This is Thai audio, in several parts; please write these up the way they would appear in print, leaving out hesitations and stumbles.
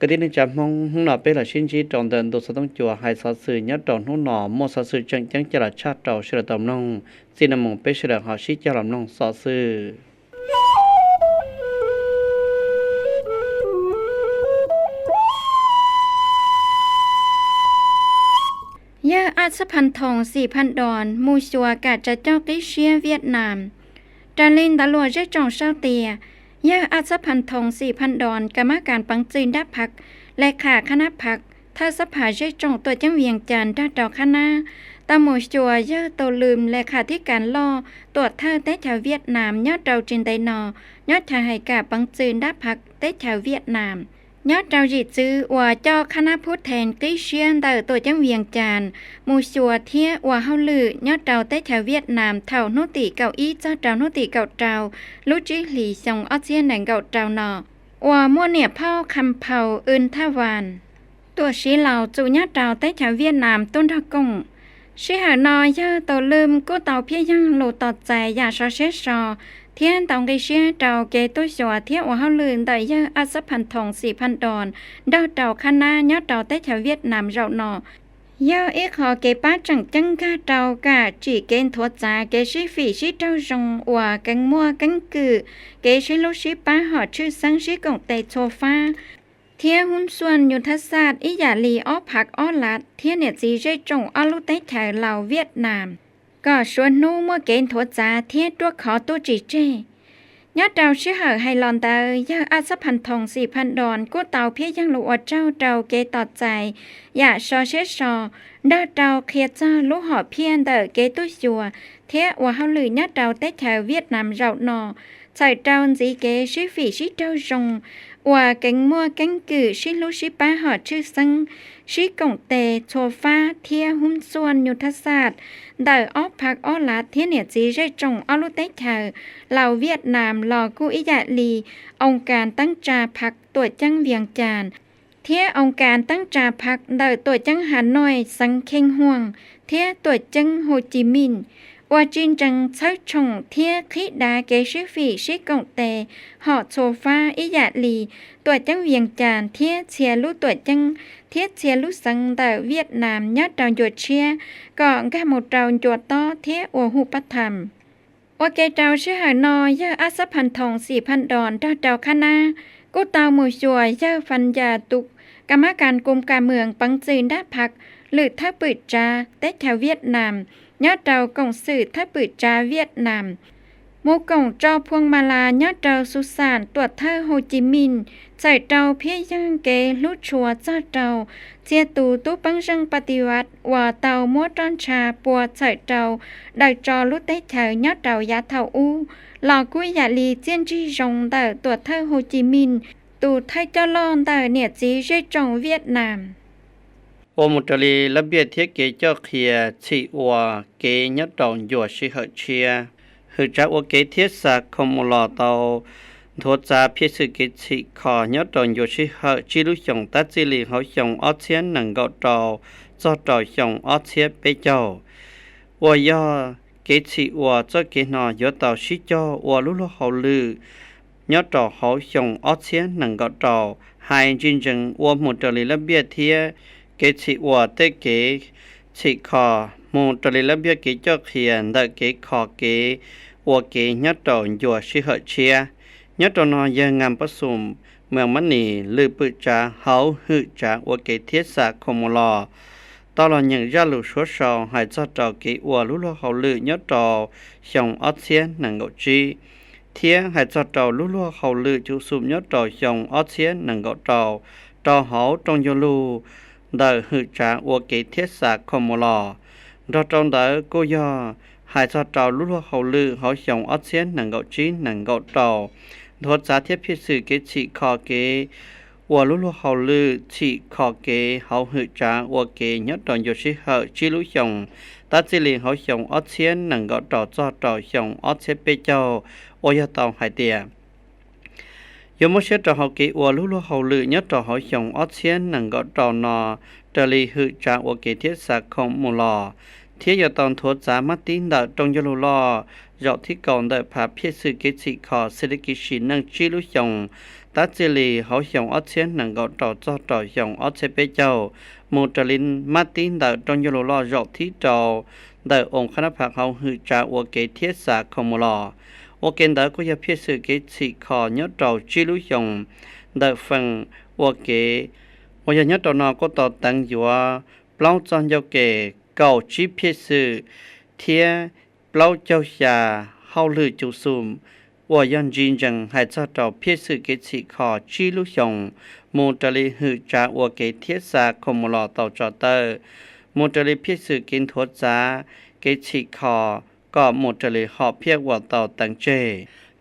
cái tin chạm hông nọ bé là xin chỉ trong đợt đồ sản chùa hai sáu sự nhớ trong hông nọ một sáu sự chân chân cho là chat trầu sự tầm nông xin nằm mong bé sự họ xí cho làm nông sáu sựยาอาสพันทอง 4,000 ดอนมูชัวกาจะเจ้ากิเชียเวียดนามจาลินตะลัวเจ้าจองเช้าเตียยาอาสพันทอง 4,000 ดอนกรรมการปังจีนดับพักและขาคณะพักถ้าสภาเจ้าจองตัวจังเวียงจันทร์ด้าเจ้าคณะตามูชัวยาโตลืมและขาที่การล่อตรวจท่าเตชาวเวียดนามยอดเราจินไดนอยอดชายให้กาปังจีนดับพักเตชาวเวียดนามยอดเราจีจื้อว่าเจ้าคณะผู้แทนกิเชียนเตอตัวจังเวียงจันทร์มูชัวเทียว่าเฮาลือยอดเราเตชาวเวียดนามเท่าโนติเก้าอี้เจ้าเจ้าโนติเก้าเจ้าลุจิหลีส่งออเซียนแหน่งเก้าเจ้านอว่ามั่วเนี่ยเผาคำเผาอื่นทวานตัวชีเหล่าจูยอดเราเตชาวเวียดนามต้นทะกงชีหานอยาตัวลืมกู้เตาเพียยังโลต่อใจอย่าซอเชซอเทียนตองกิเชียเจ้าเกตัวชัวเทียว่าเฮาลืนได้ยาอาสพันทอง 4,000 ดอนดาวเจ้าคณะยอดเจ้าเตชาวเวียดนามเราหนอยาเอขอเกป้าจังจังกาเจ้ากาจีเกนทัวจาเกชิฝีชิเจ้าจงว่ากังมัวกังกือเกชิลุชิป้าหอชื่อสังชิกงเตโซฟาเทียหุ้นส่วนยุทธศาสตร์อิยาลีอ้อผักอ้อลัดเทียเนี่ยจีเจจงอ้อลุเตชาวลาวเวียดนามก็ชวนนู้มัวเกนทัวจาเทียตัวขอตัวจีเจยอดเราชื่อเหอไฮลอนเตอร์ยาอาสพันทอง 4,000 ดอนกู้เตาเพียยังหลวเจ้าเจ้าเกต่อใจอย่าซอเชซอดาเจ้าเคลียเจ้าลูกหอเพียนเตอเกตุ้ยัวเทียว่าเฮาลือยอดเราเตชาวเวียดนามเราหนอใส่เจ้าจีเกชิฝีชิเจ้าจงว่ากังมัวกังกือชิลุชิป้าหอชื่อสังชิกงเตโซฟาเทียหุ้นส่วนยุทธศาสตร์เดออ้อผักอ้อลาเทียเนี่ยจีเรจงอ้อลุเตชาวเหล่าเวียดนามรอกู้อิยาลีองค์การตั้งจาพักตัวจังเวียงจานเทียองค์การตั้งจาพักเดอตัวจังหาน้อยสังเค็งห่วงเทียตัวจังโฮจิมินห์ว่าจินจังใช้ชงเทียคิดาเกชิฝีชิกงเตหอโซฟาอิยาลีตัวจังเวียงจานเทียเชียลุตัวจังเทียเชียลุสังเดอเวียดนามยอดเราหยุดเชียก่อนกะหมดเราหยุดต่อเทียอหูปธรรมว่าเกเจ้าชื่อหานอยาอาสพันทอง 4,000 ดอนดาวเจ้าคณะกู้เตาหมู่ชัวยาฟันยาตุกกรรมการกรมการเมืองปังจีนได้พักหรือถ้าปืดจาเตชาวเวียดนามยอดเรากงสื่อถ้าปืดจาเวียดนามหมู่กงเจ้าพวงมาลายอดเราสุสานตรวจเธอโฮจิมินห์ใส่เจ้าเพียยังเกลุชัวเจ้าเจ้าเจียตูตุปังจังปฏิวัติว่าเตามัวต้นชาปัวใส่เจ้าได้จอลุเตเธอยอดเรายาเท่าอูหลอกุ้ยยาลีเจียนจีจงเตอตรวจเธอโฮจิมินห์ตูไทยเจ้าลอนเตอเนี่ยจีเจจงเวียดนามโอมุตลีระเบียดเทียเกเจ้าเคียชีวัวเกยอดดองหยัวชิเหเชียหือจากว่าเกเทียสักคมลอเตาโทจาพิสุกิจิขอยอดดองหยัวชิเหจิลุยงตัดจิลีเขายงออเชียนหนังเกาเตาจอดต่อยงออเชียเปเจ้าว่ายอเกจิวัวเจ้าเกนอยอดเตาชิเจ้าว่าลุลุเขาลือยอดต่อเขายงออเชียนหนังเกาเตาหายจริงจังว่ามุตลีระเบียดเทียเกจิวัวเตเกจิขอมูตลีระเบียดเกเจ้าเขียนได้เกขอเกวัวเกยอดดองหยัวชิเหเชียยอดดอนยังงามประสุมเมืองมันนีลือปืจาเฮาหือจากวัวเกเทียสาคมลอตลอดยังยาลุชัวชอหายจอดเจ้าเกวัวลุลเขาลือยอดดอชงออเซียนหนังเกาจีเทียหายจอดเจ้าลุลเขาลือจุสุมยอดดอชงออเซียนหนังเกาเจ้าต่อเฮาตรงยลูได้หือจากวัวเกเทียสาคมลอดอตรงได้ก็ยอหายจอดเจ้าลุลเขาลือเขาชงออเซียนหนังเกาจีหนังเกาเจ้าโทษจาเทียบพิสื่อเกจิคอเกวัวลุลเขาลือจิคอเกเขาหือจากวัวเกยอดดอนโยชิเหอจิลุยงตัดจิลีเขาชงออเซียนหนังเกาเจ้าจอดเจ้าชงออเซียเปเจ้าโอยาตองหายเตียยมเชตเขาเกวัวลุลเขาลือยอดดอเขาชงออเซียนหนังเกาเจ้านอตลีหือจากวัวเกเทียสักคมมูลอเทียตอนโทษจามาตินดาตรงยลุลอ ยอที่ก่อนได้พาเพียสื่อกิจขอเศรษฐกิจชีนังจีลุยงตาเจลีเขาหยงออเชียนนังก็ต่อจอต่อหยงออเชเปเจ้าโมตลินมาตินได้จงยโลลอยอที่จอได้องค์คณะผักเขาหือจาอวเกเทียสาคอมลอวเกนได้ก็จะเพียสื่อกิจขอยอต่อจีลุยงได้ฟังวเกว่าอย่างนี้ตอนนก็ต่อตั้งอยู่ว่าเปล่าจันยเกเก่าจีเพียสื่อเทียเปล่าเจ้าชาเฮาลือจุซุมว่ายันจีนจังให้เจ้าต่อเพียสื่อกิจขอจีลุยงโมตลิหือจาอวเกเทียสาคมลอต่อจอเตอร์โมตลิเพียสื่อกินทวดจากิจขอก็โมตลิหอบเพียกว่าต่อตั้งเจ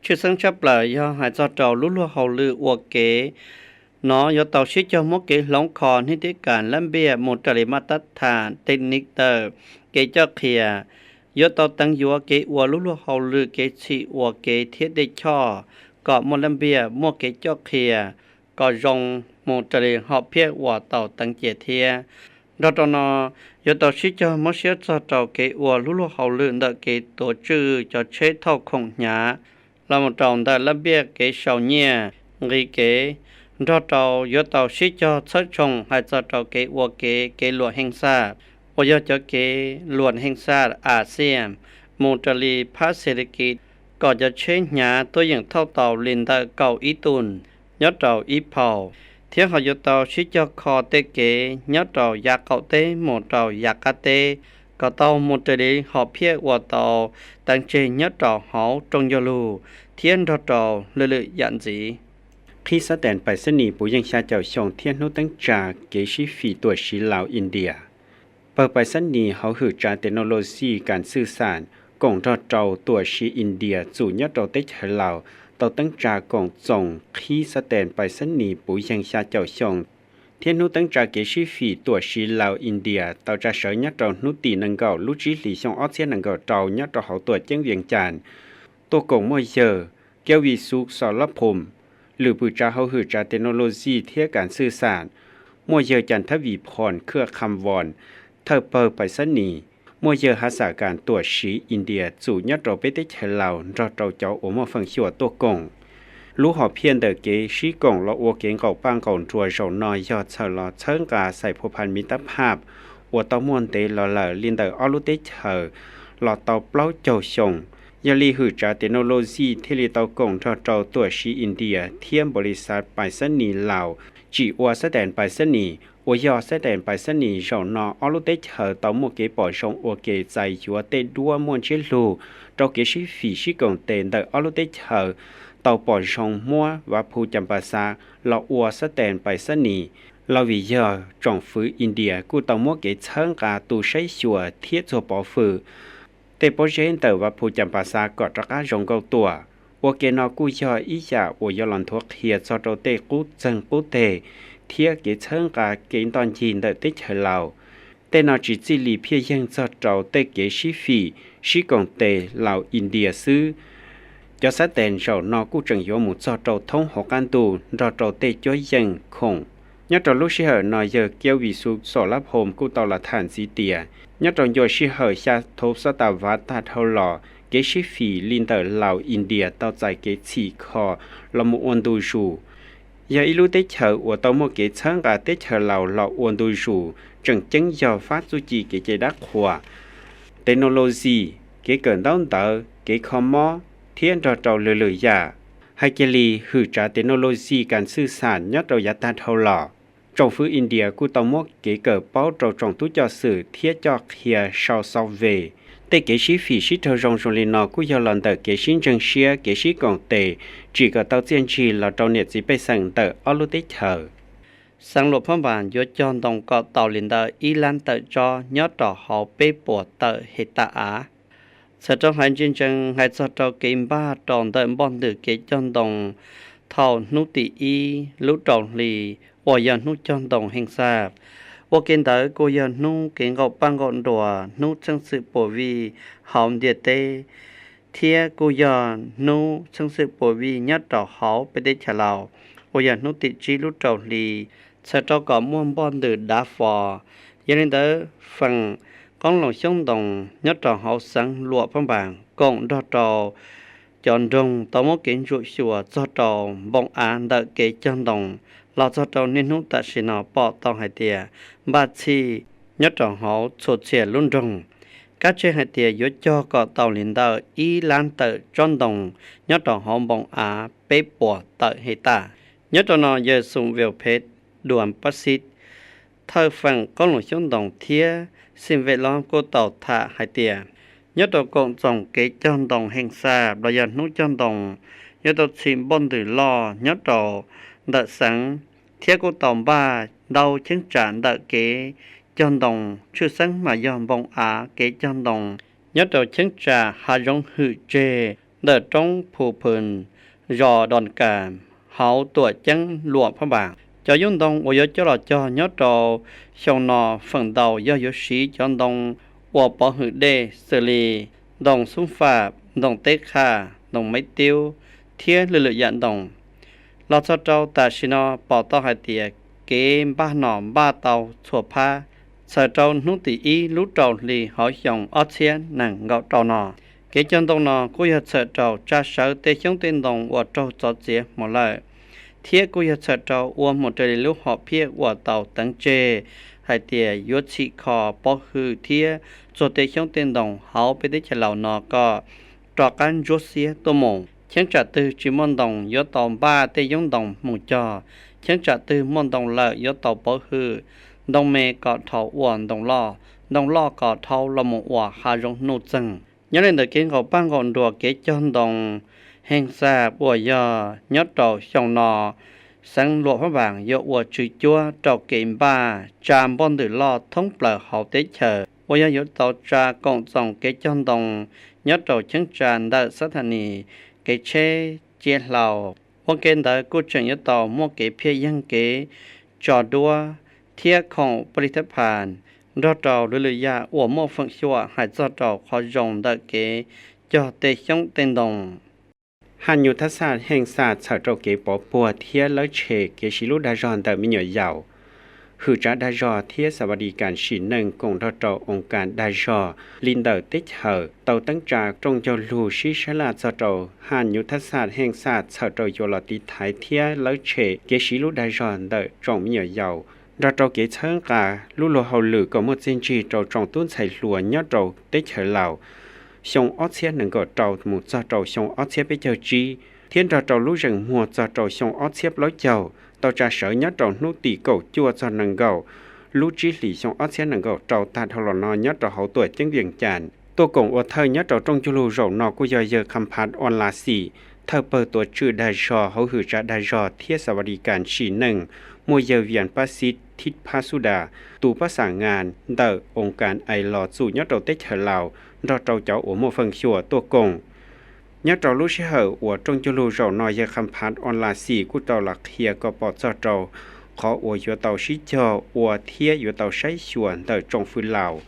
ชื่อสังชับเลยย่อให้เจ้าต่อลุลัวเฮาลืออวเกnó do tàu sĩ cho một cái lóng kho như thế cả lâm bia một trại mà tất thà tên nick tờ cái cho kia do tàu tăng vô cái ua lú lú hậu lư cái chị ua cái thiết để cho có một lâm bia một cái cho kia có rong một trại họ phía ua tàu tăng chế thia đó tàu nó do tàu sĩ cho một số cho tàu cái ua lú lú hậu lư đợi cái tổ chức cho chế thao không nhá là một tròn tại lâm bia cái sầu nhẹ người cái do tàu do tàu sĩ cho xuất trồng hay cho tàu cái ua cái luật hình sa và do cho cái luật hình sa ASEAN một trại phát triển kinh có cho chế nhà tôi những thao tàu liên tại cầu ý tuần nhớ tàu ý phò thiết họ do tàu sĩ cho kho tê kế nhớ tàu giặc cậu tê một tàu giặc cá tê có tàu một trại họ phía của tàu tăng trên nhớ tàu họ trong giao lưu thiên do tàu lựa lựa dặn gì khi sát đèn bài sân nỉ bố dân xa chào chồng thiên nô tăng trà kế sĩ phỉ tuổi sĩ Lào India. Bờ bài sân nỉ họ hữu trà technologyการสื่อสารกงรอเจ้าตัวsĩ India จู่nhấtเราtích ở Lào tàu tăng tràกงchồng khi sát đèn bài sân nỉ bố dân xa chào chồng thiên nô tăng trà kế sĩ phỉ tuổi sĩ Lào India tàu trà sở nhấtเราnút tỷ nâng gạo lúc trí lý xong ớt xe nâng gạo trào nhấtเราhậu tuổi chân viện tràn tô cổng mỗi giờ kéo vì suốt sọ lấp hùmหรือผู้จ้าเขาหือจ้าเทคโนโลยีเทียการสื่อสารมัวเยอจันทวีพรเครือคำวอนเธอเปิดไปสนีมัวเยอหาสาการตัวชีอินเดียจู่ยัดเราไปได้เฉลาวเราเจ้าโอมาฟังชัวตัวกงรู้หอเพียนเดเกชีกงเราอวเกงเก่าปังเก่าจัวเจ้านอยยอดเฉลอเชิงกาใส่ผูพันมิตรภาพอวตอมวนเตลอเลอลินเดออลุเตเชอหลอเตาเปล่าเจ้าชงยาลีหือจาเทคโนโลยีเทเลตอกงทอเจ้าตัวชีอินเดียเทียมบริษัทไปสนีลาวจีอัวแสดงไปสนีอวยอแสดงไปสนีเจ้านออลุเตเชอเตาโมเกปอชงอวเกใจยัวเตดัวมวนเชลูเจ้าเกชิฟีชิกงเตนเดออลุเตเชอเตาปอชงมัววัดภูจำปาซาเราอัวแสดงไปสนีเราวิยอจงฟื้นอินเดียกูเตาโมเกเชิงกาตูใช้ชัวเทียจัวปอฟื้นแต่โปรเจนต์แต่ว่าผู้จำภาษากอดรักษาจงเก่าตัวว่าเกนอกู้ยออีจ่าว่ายอลันทวกเฮียซอโตเตกู้จังกู้เตเทียเกเชิงกาเกนตอนจีนเดติเฉลาแต่นอจิจิลีเพียยังซอโตเตเกชิฟีชิกงเตลาวอินเดียซื้อจะแสดงเจ้านอกู้จังยอหมู่ซอโตท่องหกกันตูรอโตเตจ้อยยังคงยัดตอลูกชิเหอนอยเยอเกียววิสุสอลับโฮมกู้ตอละฐานสีเตียยัดตอนโยชิเหอชาทบสตาวัตตาเท่าหล่อเกชิฟีลินเตอร์ลาวอินเดียต่อใจเกชีคอลมุอวนดูชูยาอิลูเตเชออวตอโมเกชังกาเตเชอลาวลออวนดูชูจังจังยอฟาซูจีเกเจดักขวาเทคโนโลยีเกเกินต้นเตอเกคอมมอเทียนรอเจ้าเลือยาไฮเกลีหือจาเทคโนโลยีการสื่อสารยัดเรายัดตาเท่าหล่อจงฟื้นอินเดียกูตอมกเก๋เกิดเป้าเราจงทุจอสื่อเทียจอกเฮียชาวซอฟเวแต่เก๋ชีฝีชิเธอจงชลินอกูยอลันเตอเก๋ชินจังเชียเก๋ชิกงเตจีก็เต้าเจียนชีเราเจ้าเน็ตจีไปสั่งเตออลุเตเธอสังหลบพบานยศจอนตรงเกาะเต่าลินเตออีลันเตอจอยอดต่อหอเป้ปวดเตอเฮตาอาสะจงหันจินจังให้สะเจ้าเกมบ้าตอนเตอบ่อนดือเกจอนตรงเท่านุติอีลุตองลีว่ายันนุจอนตรงแห่งทราบว่าเกณฑ์แต่กูยันนุเก่งกับปังกอนดัวนุจังสืบปวีหอมเดียเตเทียกูยันนุจังสืบปวียัดต่อเขาไปได้เฉลาว่ายันนุติจีลุตองลีสะเจ้าก็ม่วงบอนดือดาฟอยันเตอฟัง con lòng sông đồng nhất trò hậu sáng lụa phong bảng cộng đo trò chọn đồng tao muốn kiến rụi sủa cho trò bông án đợi kế chân đồng lo cho trò nên hút tại xin nó bỏ tao hai tìa ba chi nhất trò hậu sụt xẻ luôn đồng các chế hai tìa yếu cho có tàu liền đợi y lan tự tròn đồng nhất trò hậu bông á bế bỏ tự hệ ta nhất trò nó giờ dùng việc phết đuổi bắt xít thơ phần con lòng sông đồng thía xin về lo cô tàu thả hai tìa nhất là cộng dòng kế chân đồng hành xa bây giờ nút chân đồng nhất là xin bon từ lo nhất là đợt sáng thiết cô tàu ba đau chứng trạng đợt kế chân đồng chưa sáng mà dòng bông á kế chân đồng nhất là chứng trạng hạ rong hư chê đợt trong phù phường rò đòn cảm hậu tuổi chân lụa phá bảng cho dùng đồng ở cho là cho nhất là xong nọ phần đầu do yếu sĩ chân đồng và bỏ hữu đề xử lý đồng xung phạm đồng tế khả đồng mấy tiêu thiết lực lượng dẫn đồng lo cho trâu ta xin nó bỏ tàu hai tìa kế ba nọ ba tàu chùa pha sở trâu nút tỷ ý lút trâu lì hỏi dòng ớt xén nặng gạo trâu nọ kế chân đồng nọ cô hiệp sở trâu tra sở tế chống tên đồng và trâu cho chế một lời thiết cô hiệp sở trâu và một trời lúc họ phía và tàu tấn chê hai tìa yếu trị khó bỏ hư thiết cho tế chống tên đồng hảo bế tế trả lão nó có trò cán rốt xía tô mộng chẳng trả tư chỉ môn đồng yếu tàu ba tế giống đồng mù cho chẳng trả tư môn đồng lợi yếu tàu bỏ hư đồng mê có thảo uẩn đồng lo có thảo là một quả hạ rộng nụ chân nhớ lên được kiến gạo ban gọn đùa kế chân đồng hành xa bùa do nhớ trò xong nọ sáng lộ phát bảng yếu ua trừ chúa trò kiểm ba tràm bon tử lo thông bờ hậu tế chờ ua yếu tàu tra cộng dòng kế chân đồng nhớ trò chứng tràn đợi sát thà nì kế chê chia lào ua kênh đợi cô trưởng yếu tàu mua kế phía dân kế trò đua thiết khổng b리 thấp hàn đo trò lưu lưu ya ua mua phận xua hãy do trò khó rộng đợi kế cho tế chống tên đồng Hànยุทธศาสตร์แห่งศาสตร์เฉาโจเกปอปัวเทียแล้วเชเกชิลุดาจอนแต่มิหน่อยยาวคือจะดาจอเทียสวัสดิการฉีหนึ่งกงทอจอองค์การดาจอลินเดอร์ติชเหอเต่าตั้งจากจงเจ้าลูชิชลาเฉาโจหานยุทธศาสตร์แห่งศาสตร์เฉาโจโยลติไทยเทียแล้วเชเกชิลุดาจอนแต่จงมิหน่อยยาวดาจอเกเชิงกาลุโลเฮาลือก็มุดเจนจีโจจงตุ้นใส่หลัวยอดโจติชเหอเหล่าชงออเชียหนึ่งก็โจหมู่เจ้าโจชงออเชียไปเจอจีthiên trò trò lũ rừng mùa trò trò xong ót xếp lối chầu tàu trà sở nhất trò nút tỉ cầu chua cho nâng gầu lũ trí lì xong ót xếp nâng gầu trò ta thầu lò nò nhất trò hậu tuổi chân viền chàn tô cổng ở thơ nhất trò trong chu lù rổ nò của giờ khám phạt on là xỉ thơ bờ tuổi trừ đài trò hậu hử trả đài trò thiếtสวัสดิการฉีหนึ่งมวยเยเวียนปัสสิททิศพาสุดาตูภาษางานเดอองค์การไอหลอดสู่nhất tròเตเฉลาวรอเจ้าเจ้าหัวโมฟังชัวตัวกงnhớ trò lúc sẽ hở của trong chu lưu rầu nói về khám phá online xì của tàu lạc kia có bỏ cho trầu khó của yếu tàu sĩ cho của thiết yếu tàu sấy xuân từ trong phương lào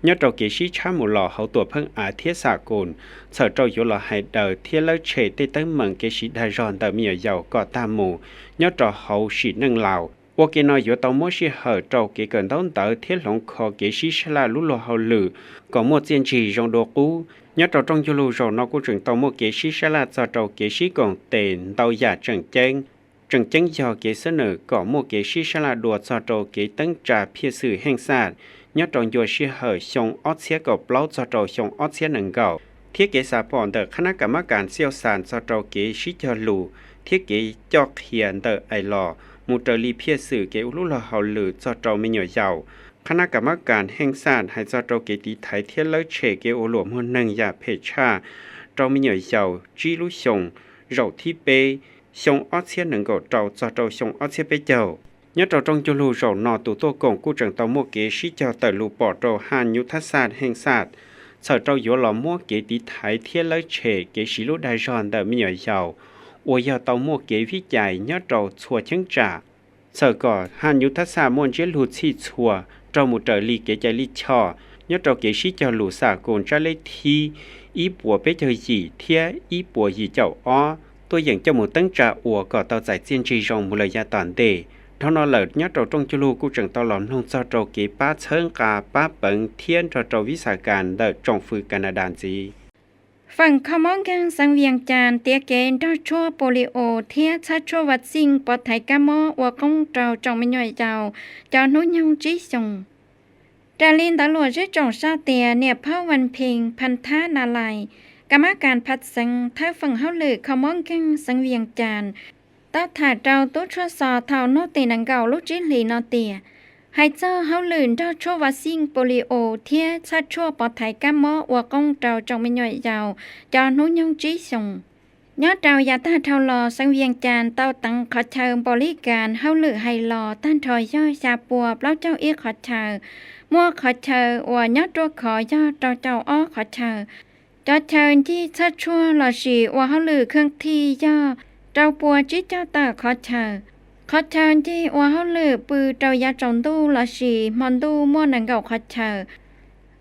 nhớ trò kế sĩ cha một lò hậu tuổi phân á thiết xả cồn sở trầu yếu lò hai đời thiết lỡ chế tê tấn mừng kế sĩ đài ròn từ miệng giàu có tam mù nhớ trò hậu sĩ nâng lào của kế nói yếu tàu mỗi sĩ hở trầu kế cần đón tới thiết lỏng khó kế sĩ sẽ là lũ lò hậu lử có một diện trì trong đồ cũ nhớ trò trong chu lưu rầu nó của trường tàu một kế sĩ sẽ là cho trầu kế sĩ còn tiền tàu giả trần chân do kế sơ nở có một kế sĩ sẽ là đùa cho trầu kế tấn trà phía sự hành sản nhớ trong dùa sĩ hở xong ót xế có bláu cho trầu xong ót xế nâng gạo thiết kế xà bọn tờ khả năng cảmการsiêu sản cho trầu kế sĩ cho lù thiết kế cho hiện tờ ai lò một trầu ly phía sự kế ưu lò hào lử cho trầu mình nhỏ giàuคณะกรรมการแห่งศาสตร์ให้เจ้าเกติไทยเทียนเลิศเชเกโอหลวมหุ่นหนึ่งยาเพชาเรามีเหนื่อยเจ้าจีลุชงเราที่เปชงออเชียนหนึ่งก็เราชงออเชียไปเจ้าnhớ trò trong chu lưu rầu nọ tụ tô cổng của trường tàu mua kế sĩ cho tờ lụ bỏ trò hànยุทธศาสตร์แห่งศาสตร์sở trâu yếu lò mua kế tí thái thiết lỡ trẻ kế sĩ lũ đài ròn tờ mi nhỏ giàu ủa giờ tàu mua kế viết dài nhớ trò chùa chứng trả sở cỏ hànยุทธศาสตร์môn chế lụt chi chùa trâu một trời ly kế chạy ly cho nhớ trâu kế sĩ cho lũ xả cồn ra lấy thi ý bùa bế chơi gì thia ý bùa gì chậu ó tôi dành cho một tấn trà ủa cỏ tàu giải tiên trì rồng một lời gia toàn đề เท่านอเลิดญาติเราจงจุลูกูจังตลอดนงเจ้าเจ้าเกป้าเชิงกาป้าเปิงเทียนเจ้าเจ้าวิสาการเดจงฝือกันดานจีฝั่งขมองกังสังเวียงจานเตียเกนดอชั่วโปลิโอเทียชัดชั่ววัดซิงปอดไทยกะมอวกงเจ้าจองไม่ย่อยเจ้าเจ้านุยงจีสงดาลินตำรวจชื่อจงชาเตียเนี่ยเผ่าวันเพ็งพันธานาลัยกรรมการพัดสังท้าฝั่งเฮาเลยขมองกังสังเวียงจานต้าถาเจ้าตู้ชั่วซอเท่าโนตีนังเก่าลูกจิหลีนอเตียให้เจ้าเฮาลื่นดอชั่ววัดซิงโปลิโอเทียชัดชั่วปอดไทยกะมอวกงเจ้าจองไม่ย่อยเจ้าเจ้านุยงจีสงยอดเจ้ายาต้าเท่ารอสังเวียงจานเต้าตังขอเชิญบริการเฮาลือให้รอต้านถอยย่อยชาปัวเปล่าเจ้าเอียขอเชิญมัวขอเชิญว่ายอดตัวขอยอดเจ้าอ้อขอเชิญจอเชิญที่ชัดชั่วรอสีว่าเฮาลือเครื่องที่ย่อเจ้าปัวจิเจ้าตาขอเชิญขอเชิญที่ว่าเฮาลือปือเจ้ายาจงตู้รอสีมอนตู้มัวนังเก่าขอเชิญ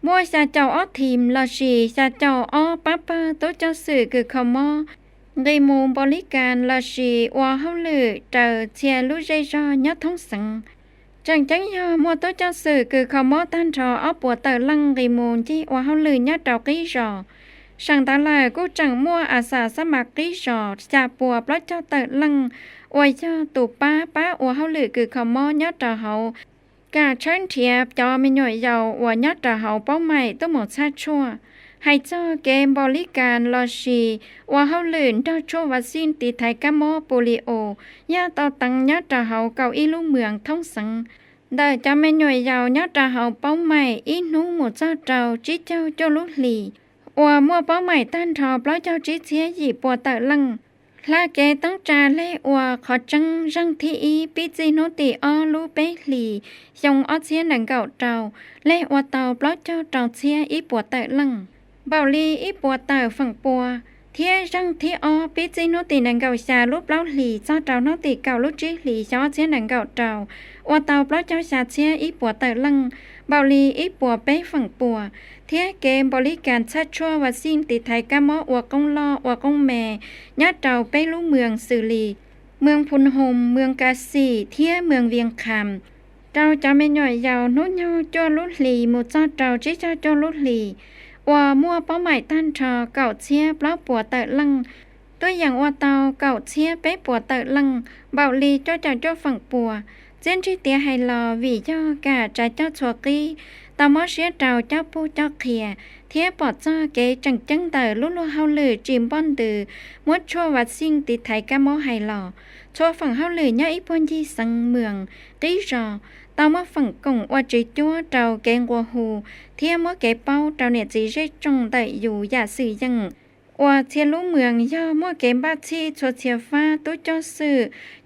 มัวชาเจ้าอ้อทีมรอสีชาเจ้าอ้อป้าป้าตัวเจ้าสื่อคือขมอได้มูบริการลาชีว่าเฮาลือเจอเชียลูกใจจอยอดท้องสังจังยอมัวตัวเจ้าสื่อคือขมอตันทออ้อปัวเตอลังได้มูที่ว่าเฮาลือยอดดอกกี้จอสั่งตาลายกูจังมัวอาสาสมัครกี้จอจาปัวเพราะเจ้าเตอลังอวยเจ้าตู่ป้าว่าเฮาลือคือขมอยอดตาเฮากาเชิญเทียบจอไม่หน่อยเยาว่ายอดตาเฮาเป้าใหม่ต้องหมดชาติชั่วให้เจ้าเกมบริการลอชีว่าเฮาลื่นดอชั่ววัดซินติไทยกะมอโปลิโอยาต่อตังยอดตาเฮาเก่าอีลูกเมืองท้องสังได้จะไม่หน่วยเยาวยอดตาเฮาเป้าใหม่อีหนูหมู่เจ้าเจ้าจิเจ้าเจ้าลุลีว่ามัวเป้าใหม่ต้านทอเพราะเจ้าจิเสียหยีปัวเตอลังลาเกต้องจาเล่ว่าขอจังรังที่อีปิจิโนติออลูเปหลียงออเสียหนังเก่าเจ้าเล่ว่าเตาเพราะเจ้าเจ้าเสียอีปัวเตอลังเบาลีอีปัวเตอฝั่งปัวเทียรังที่ออปิจิโนติหนังเก่าชาลูกเล่าหลีเจ้าเจ้าโนติเก่าลูกจิหลีเจ้าเสียหนังเก่าเจ้าว่าเตาเพราะเจ้าชาเสียอีปัวเตอลังเบาลีอีปัวเป้ฝั่งปัวเทียเกมบริการชัดชั่ววัดซินติไทยกะมออวกงลออวกงแม่ญาติเจ้าเป้ลูกเมืองสื่อลีเมืองพุนโฮมเมืองกาสีเทียเมืองเวียงคำเจ้าจะไม่หน่อยยาวนุ่นยาวจ้าลุหลีหมู่เจ้าเจ้าจิเจ้าจ้าลุหลีว่ามัวเป้าหมายตั้นทอเก่าเชียเปล่าปัวเตอลังตัวอย่างว่าเตาเก่าเชียเป้ปัวเตอลังเบาลีเจ้าเจ้าเจ้าฝั่งปัวเจ้นที่เตียให้รอวิย่อกาใจเจ้าชัวกี้ตามอเสียเจ้าเจ้าผู้เจ้าเขียเทียปอดเจ้าเกจังจังเตอลุ่นเฮาเลยจิมป้อนตือมดชั่ววัดซิงติไทยกะมอให้รอชั่วฝั่งเฮาเลยย่าอีพนที่สังเมืองตีจอตามว่าฝั่งกงว่าจีจัวเจ้าเกงกัวหูเทียมัวเกเป้าเจ้าเนี่ยจีเรจงได้อยู่อย่าสื่อยังว่าเทียลูกเมืองย่อมัวเกมบ้าที่ชัวเทียฟ้าตู้เจ้าสื่อ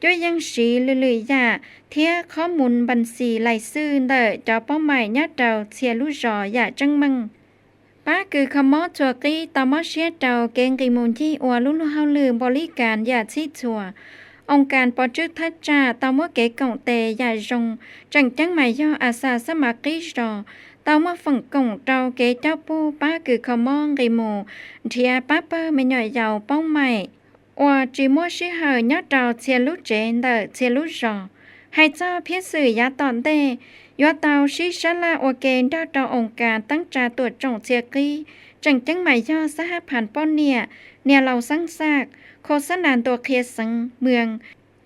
ย้อยยังสีเลยอย่าเทียข้อมูลบัญชีไหลซื่อเด้อเจ้าเป้าหมายญาติเจ้าเทียลูกจออย่าจังมังป้าคือขมอชัวกี้ตามอเสียเจ้าเกงกีมูลที่อวลุ่นเฮาลืมบริการอย่าชี้ชัวองค์การปอจึกทัดจ่าตามว่าเก๋กงเตยใหญ่รงจังจังหมายย่ออาสาสมัครกิจอตามว่าฝั่งกงเจ้าเก๋เจ้าปูป้าคือขมองกีโมเทียป้าเปอร์ไม่หน่อยยาวป้องใหม่ว่าจีมัวชิเหยยอดเจ้าเชียลุเจนเดอเชียลุจอให้เจ้าเพียสื่อยาตอนเตยอดเตาชิชลาโอเกนดอเตาองค์การตั้งจ่าตรวจจงเชียกีจังจังหมายย่อสหพันธ์ป้อนเนี่ยเราสร้างซากโฆษณาตัวเคสังเมือง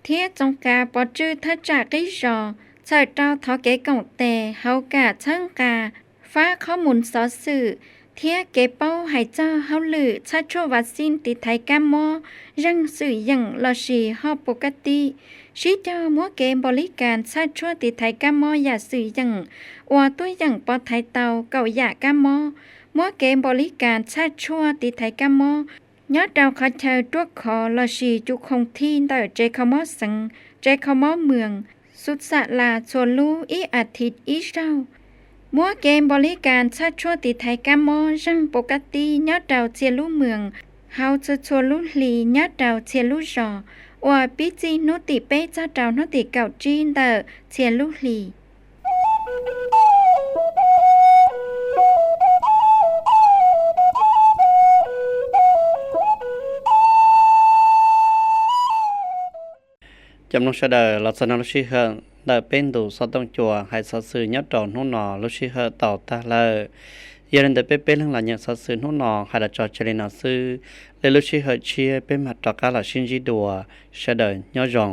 เทียจงกาปอจื้อทัดจากกิจอเชิดเจ้าทอเก๋กงเตเฮากาเชิงกาฟ้าข้อมูลสอสื่อเทียเก๋เป้าให้เจ้าเฮาลือชัดชั่ววัดซินติไทยกะมอยังสื่อยังลอชีฮอปกติชี้เจ้ามัวเกมบริการชัดชั่วติไทยกะมออย่าสื่อยังว่าตัวยังปอไทยเตาเก่าอย่ากะมอมัวเกมบริการชัดชั่วติไทยกะมอยอดดาวขัดเชยตัวขอลอชีจุคงที่เตอเจคอมอสังเจคอมอเมืองสุดสะลาชวนลูอีอาทิตย์อีเจ้ามัวเกมบริการชัดชั่วติไทยกะมอจังปกติยอดดาวเชียลูเมืองเฮาจะชวนลูลียอดดาวเชียลูจอว่าปิจีโนติเป้เจ้าดาวโนติเก่าจีนเตอเชียลูลี จำนวนเสดอลักษณะลุชิเฮได้เป็นดูสอดต้องจัวให้สัตว์สื่อยอดดอนหุ่นนอลุชิเฮต่อตาเลยยันได้เป็นเรื่องหลังอย่างสัตว์สื่อหุ่นนอให้ได้จอดเจริญซื้อเลยลุชิเฮเชียเป็นมาตรการหลักชินจีดัวเสดอยอจง